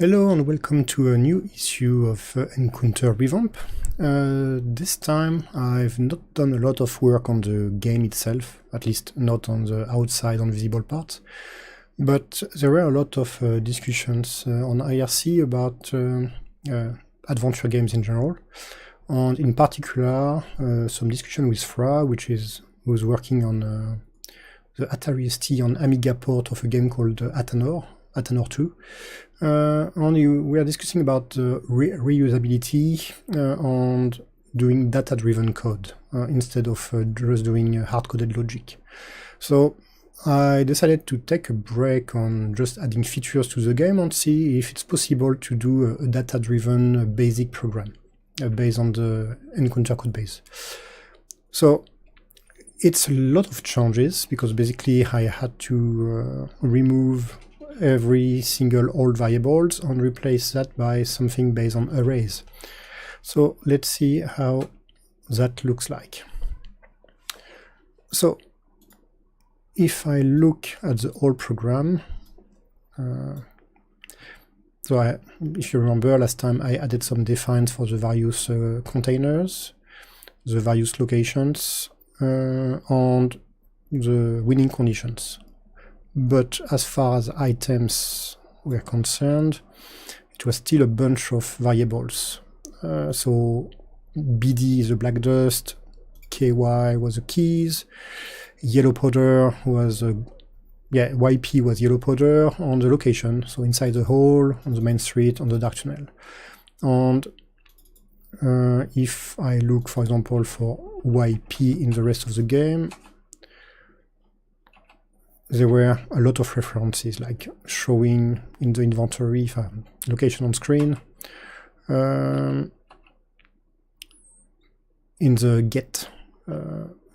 Hello and welcome to a new issue of Encounter Revamp. This time I've not done a lot of work on the game itself, at least not on the outside invisible part, but there were a lot of discussions on IRC about adventure games in general, and in particular some discussion with Fra, who's working on the Atari ST on Amiga port of a game called Athanor 2. And we are discussing about reusability and doing data-driven code instead of just doing hard-coded logic. So I decided to take a break on just adding features to the game and see if it's possible to do a data-driven basic program based on the Encounter code base. So it's a lot of changes because basically I had to remove every single old variables and replace that by something based on arrays. So let's see how that looks like. So if I look at the whole program, if you remember last time I added some defines for the various containers, the various locations, and the winning conditions. But as far as items were concerned, it was still a bunch of variables. So BD is the black dust, KY was the keys, yellow powder was YP was yellow powder on the location, so inside the hole, on the main street, on the dark tunnel. And if I look, for example, for YP in the rest of the game, there were a lot of references, like showing in the inventory location on screen. In the get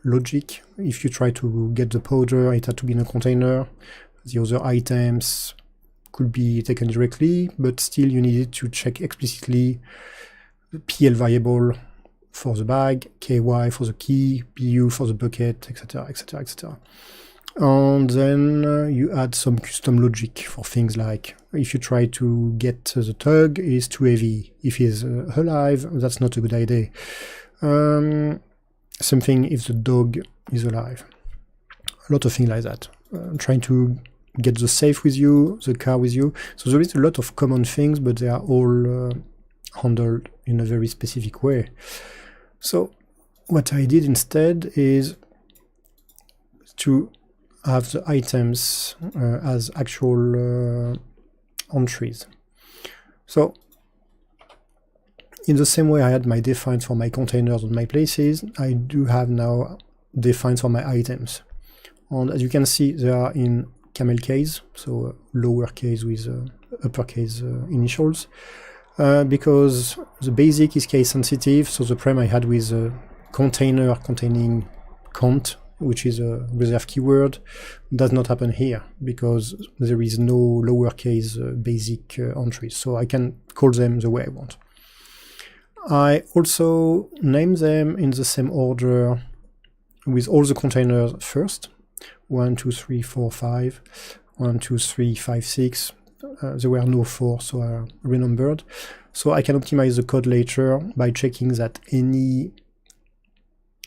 logic, if you try to get the powder, it had to be in a container. The other items could be taken directly, but still you needed to check explicitly the PL variable for the bag, KY for the key, PU for the bucket, etc., etc., etc. And then you add some custom logic for things like if you try to get the tug, is too heavy. If he's alive, that's not a good idea. Something if the dog is alive. A lot of things like that. Trying to get the safe with you, the car with you. So there is a lot of common things, but they are all handled in a very specific way. So what I did instead is to have the items as actual entries. So in the same way I had my defines for my containers and my places, I do have now defines for my items. And as you can see, they are in camel case, so lowercase with uppercase initials, because the basic is case sensitive, so the problem I had with a container containing cont, which is a reserved keyword, does not happen here because there is no lowercase basic entries, so I can call them the way I want. I also name them in the same order with all the containers first. 1, 2, 3, 4, 5, 1, 2, 3, 5, 6. There were no 4, so I renumbered. So I can optimize the code later by checking that any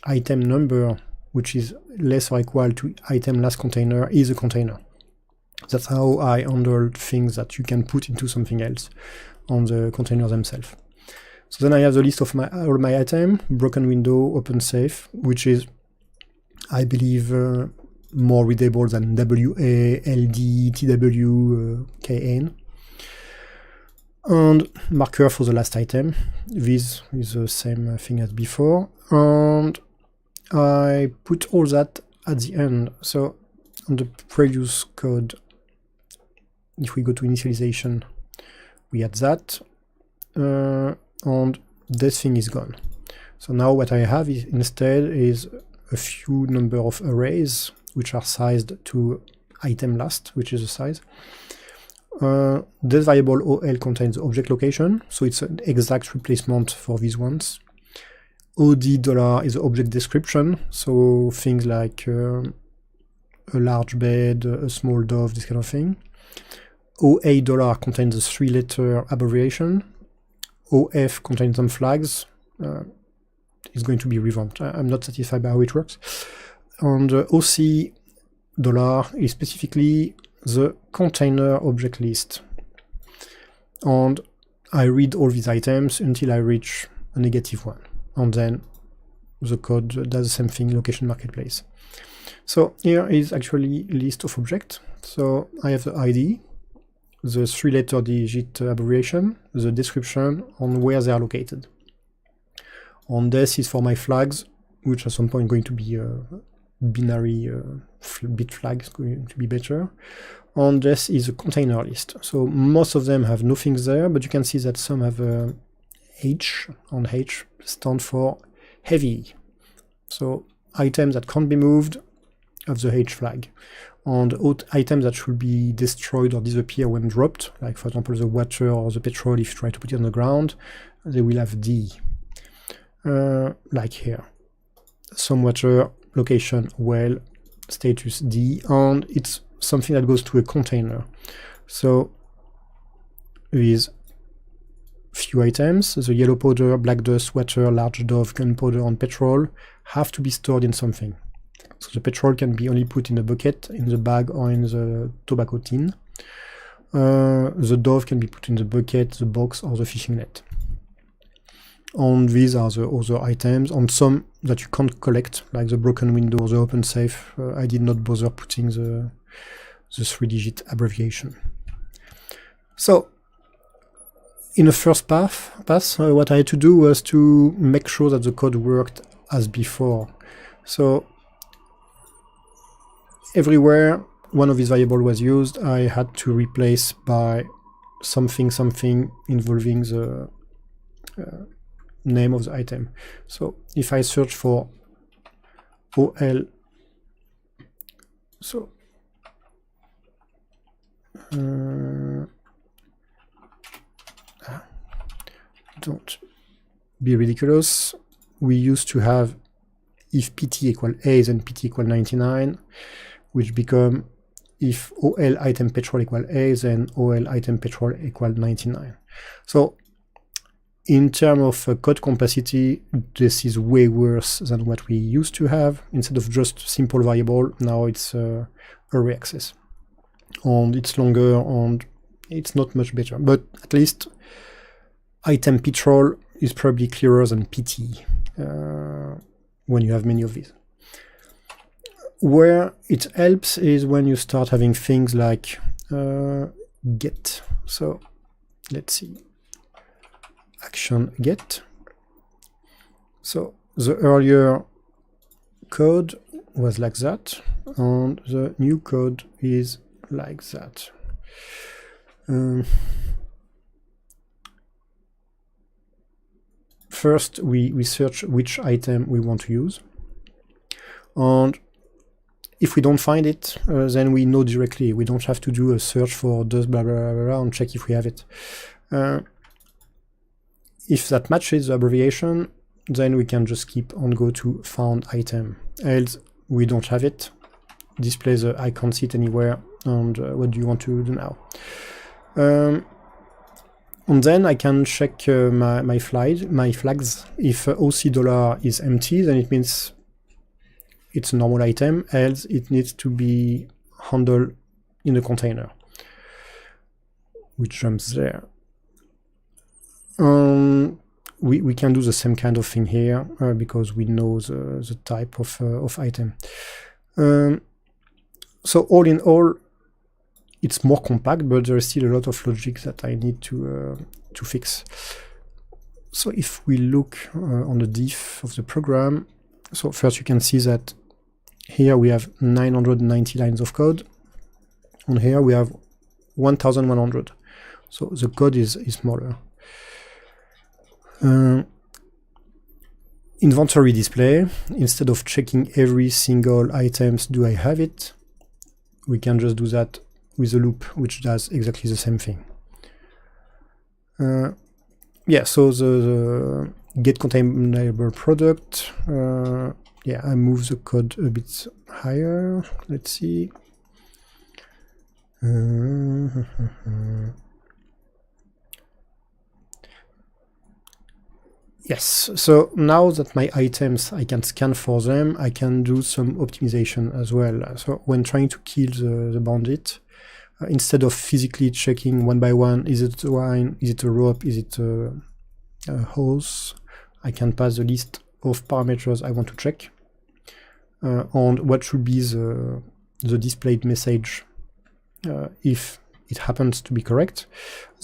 item number which is less or equal to item last container is a container. That's how I handled things that you can put into something else on the container themselves. So then I have the list of all my items, broken window, open safe, which is, I believe, more readable than WA, LD, TW, KN. And marker for the last item. This is the same thing as before. And I put all that at the end. So on the previous code, if we go to initialization, we had that, and this thing is gone. So now what I have instead is a few number of arrays which are sized to item last, which is the size. This variable OL contains the object location, so it's an exact replacement for these ones. OD $ is the object description, so things like a large bed, a small dove, this kind of thing. $OA contains a 3-letter abbreviation. OF contains some flags. It's going to be revamped. I'm not satisfied by how it works. And OC dollar is specifically the container object list. And I read all these items until I reach a -1. And then the code does the same thing, location marketplace. So here is actually a list of objects. So I have the ID, the 3-letter digit abbreviation, the description, and where they are located. And this is for my flags, which at some point going to be binary bit flags, going to be better. And this is a container list. So most of them have nothing there, but you can see that some have a H, and H stands for heavy. So items that can't be moved have the H flag. And items that should be destroyed or disappear when dropped, like for example the water or the petrol, if you try to put it on the ground, they will have D. Like here. Some water, location, well, status D, and it's something that goes to a container. So with few items, the yellow powder, black dust, water, large dove, gunpowder, and petrol have to be stored in something. So the petrol can be only put in a bucket, in the bag, or in the tobacco tin. The dove can be put in the bucket, the box, or the fishing net. And these are the other items, and some that you can't collect, like the broken window, the open safe. I did not bother putting the 3-digit abbreviation. So, in the first pass, what I had to do was to make sure that the code worked as before. So, everywhere one of these variables was used, I had to replace by something involving the name of the item. So if I search for OL, so don't be ridiculous. We used to have if PT equal A, then PT equal 99, which become if OL item petrol equal A, then OL item petrol equal 99. So in terms of code complexity, this is way worse than what we used to have. Instead of just simple variable, now it's array access. And it's longer and it's not much better. But at least item petrol is probably clearer than PT when you have many of these. Where it helps is when you start having things like get. So let's see. Action get. So the earlier code was like that, and the new code is like that. First, we search which item we want to use, and if we don't find it, then we know directly. We don't have to do a search for does blah blah blah, blah and check if we have it. If that matches the abbreviation, then we can just skip and go to found item. Else, we don't have it. Display the I can't see it anywhere. And what do you want to do now? And then I can check my flags. If $OC is empty, then it means it's a normal item. Else, it needs to be handled in the container, which jumps there. We can do the same kind of thing here because we know the type of item. So all in all, it's more compact, but there is still a lot of logic that I need to fix. So if we look on the diff of the program, so first you can see that here we have 990 lines of code, and here we have 1100. So the code is smaller. Inventory display, instead of checking every single items, do I have it? We can just do that with a loop, which does exactly the same thing. Yeah, so the get containable product, yeah, I move the code a bit higher. Let's see. So Yes, so now that my items, I can scan for them, I can do some optimization as well. So when trying to kill the bandit, instead of physically checking one by one, is it a wine, is it a rope, is it a hose, I can pass the list of parameters I want to check, and what should be the displayed message if it happens to be correct.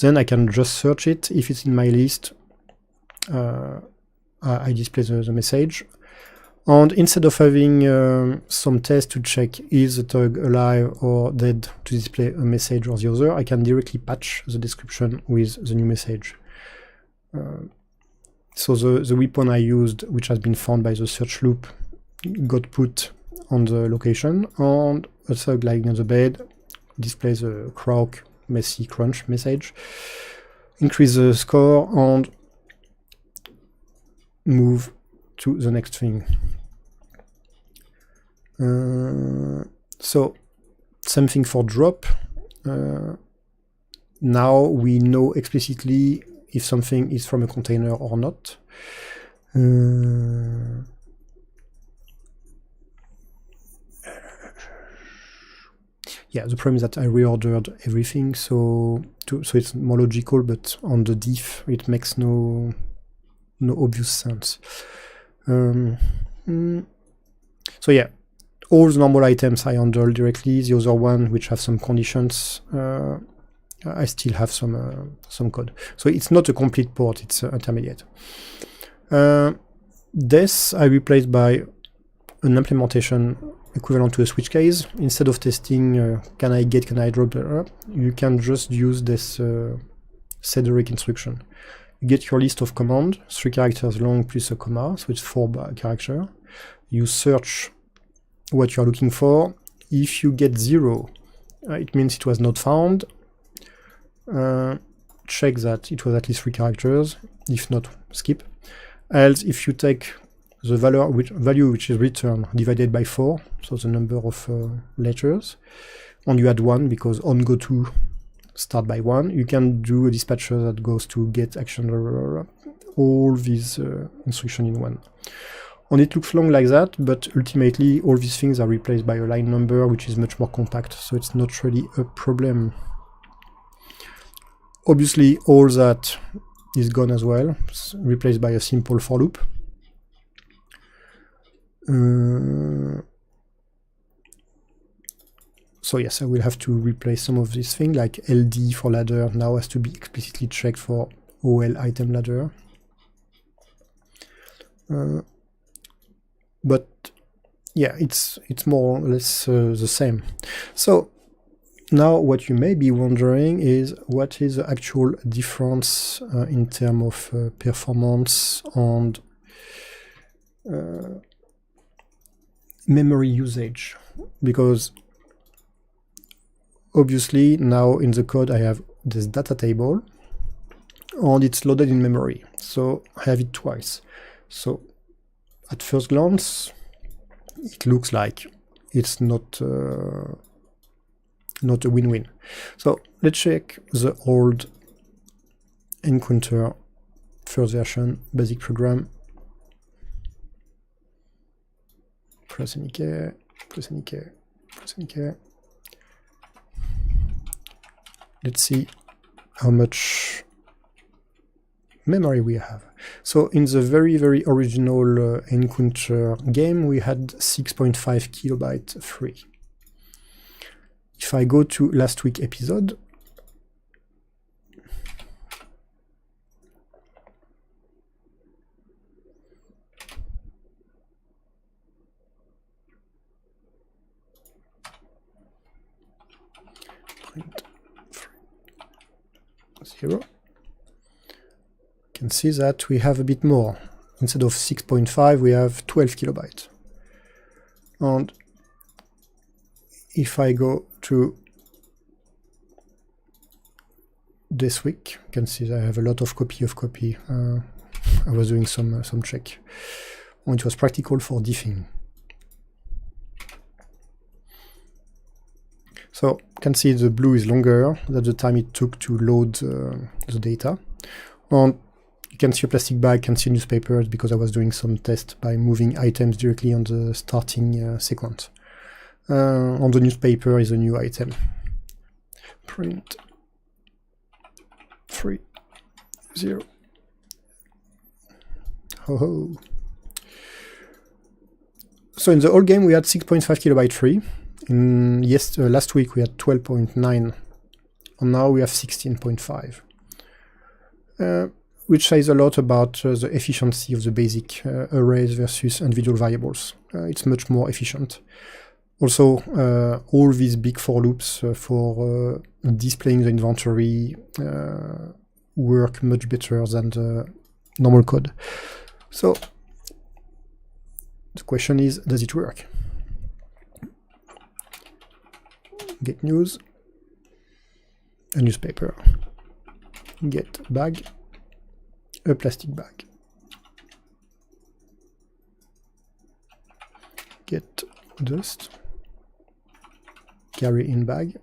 Then I can just search it. If it's in my list, I display the message. And instead of having some test to check is the thug alive or dead to display a message or the other, I can directly patch the description with the new message. So the weapon I used, which has been found by the search loop, got put on the location, and a thug lying on the bed displays a croak, messy, crunch message, increase the score, and move to the next thing. So same thing for drop. Now we know explicitly if something is from a container or not. Yeah, the problem is that I reordered everything, so it's more logical, but on the diff it makes no obvious sense. So yeah, all the normal items I handle directly. The other one, which have some conditions, I still have some code. So it's not a complete port, it's intermediate. This I replaced by an implementation equivalent to a switch case. Instead of testing can I get, can I drop, you can just use this Cedric instruction. You get your list of commands, 3 characters long plus a comma, so it's 4 characters. You search what you are looking for. If you get 0, it means it was not found. Check that it was at least 3 characters. If not, skip. Else, if you take the value which is returned divided by 4, so the number of letters, and you add 1 because on goto start by 1, you can do a dispatcher that goes to get action, all these instructions in one. And it looks long like that, but ultimately all these things are replaced by a line number, which is much more compact, so it's not really a problem. Obviously, all that is gone as well, it's replaced by a simple for loop. So yes, I will have to replace some of these things, like LD for ladder now has to be explicitly checked for OL item ladder. But yeah, it's more or less the same. So now what you may be wondering is what is the actual difference in terms of performance and memory usage, because obviously now in the code I have this data table and it's loaded in memory, so I have it twice. So at first glance it looks like it's not a win-win. So let's check the old encounter first version basic program. Press any key, press any key, press any key. Let's see how much memory we have. So in the very original encounter game we had 6.5 kilobyte free. If I go to last week episode, you can see that we have a bit more. Instead of 6.5 we have 12 kilobytes. And if I go to this week, you can see that I have a lot of copy. I was doing some check. And it was practical for diffing. So you can see the blue is longer than the time it took to load the data. And you can see a plastic bag, can see newspapers, because I was doing some tests by moving items directly on the starting sequence. On the newspaper is a new item. Print 3 0. Ho ho. So in the whole game we had 6.5 kilobyte free. Last week we had 12.9, and now we have 16.5. Which says a lot about the efficiency of the basic arrays versus individual variables. It's much more efficient. Also, all these big for loops for displaying the inventory work much better than the normal code. So the question is, does it work? Get news, a newspaper, get bag, a plastic bag, get dust, carry in bag,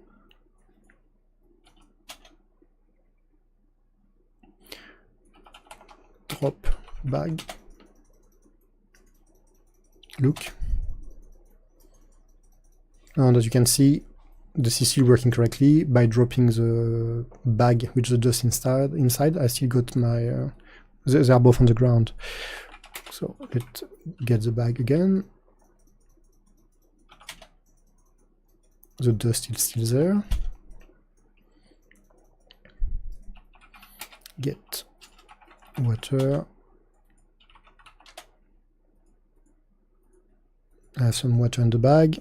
drop bag, look, and as you can see, this is still working correctly. By dropping the bag with the dust inside, I still got my, they are both on the ground. So let's get the bag again. The dust is still there. Get water. I have some water in the bag.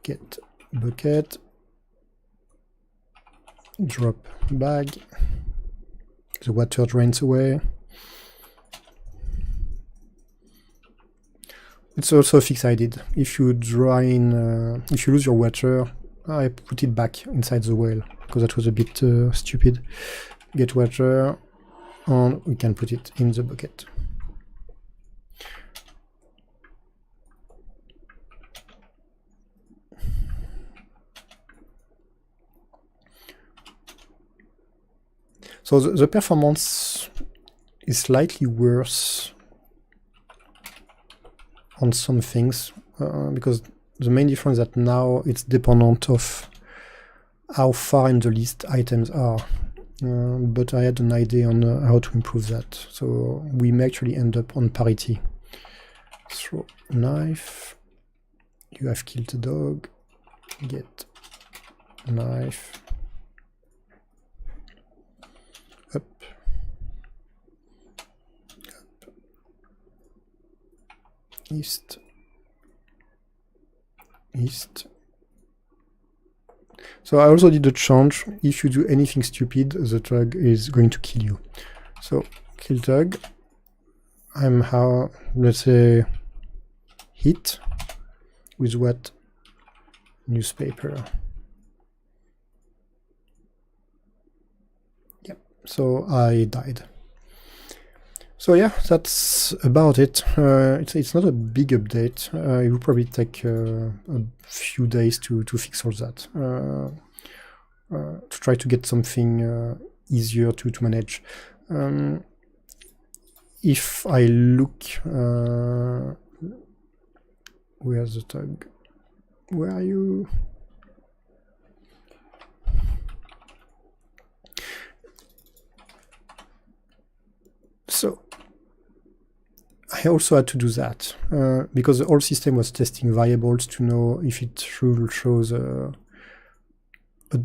Get bucket. Drop bag. The water drains away. It's also a fix I did. If you if you lose your water, I put it back inside the well, because that was a bit stupid. Get water, and we can put it in the bucket. So the performance is slightly worse on some things, because the main difference is that now it's dependent of how far in the list items are. But I had an idea on how to improve that. So we may actually end up on parity. Throw knife. You have killed the dog. Get knife. Up. Up. East. East. So I also did a change. If you do anything stupid, the tug is going to kill you. So kill tug. I'm how, let's say, hit with what? Newspaper. Yep. So I died. So yeah, that's about it. It's not a big update. It will probably take a few days to fix all that. To try to get something easier to manage. If I look, where's the tag? Where are you? So I also had to do that because the whole system was testing variables to know if it shows a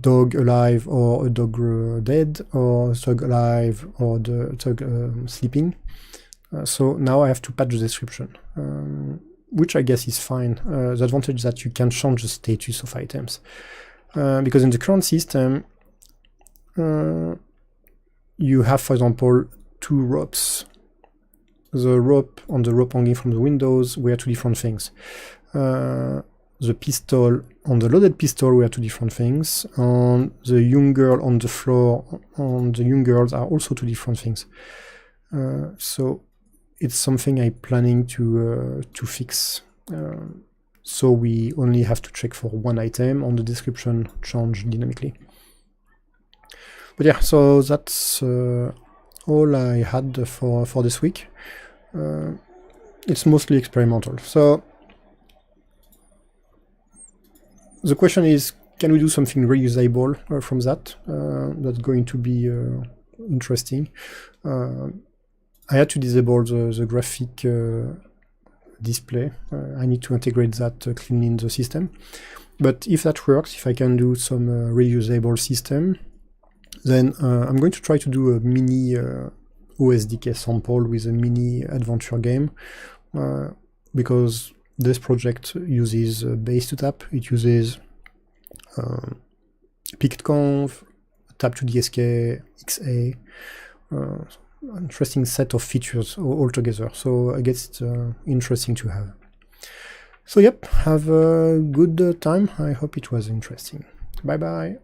dog alive or a dog dead, or a dog alive or the dog sleeping. So now I have to patch the description, which I guess is fine. The advantage is that you can change the status of items. Because in the current system, you have, for example, two ropes. The rope and the rope hanging from the windows were two different things. The pistol and the loaded pistol were two different things, and the young girl on the floor and the young girls are also two different things. So it's something I'm planning to fix so we only have to check for one item on the description change dynamically. But yeah, so that's all I had for this week. It's mostly experimental. So the question is, can we do something reusable from that? That's going to be interesting. I had to disable the graphic display. I need to integrate that cleanly in the system. But if that works, if I can do some reusable system, then I'm going to try to do a mini OSDK sample with a mini adventure game, because this project uses base2tap. It uses pictconf, tap2dsk, XA, interesting set of features all together. So I guess it's interesting to have. So yep, have a good time. I hope it was interesting. Bye bye.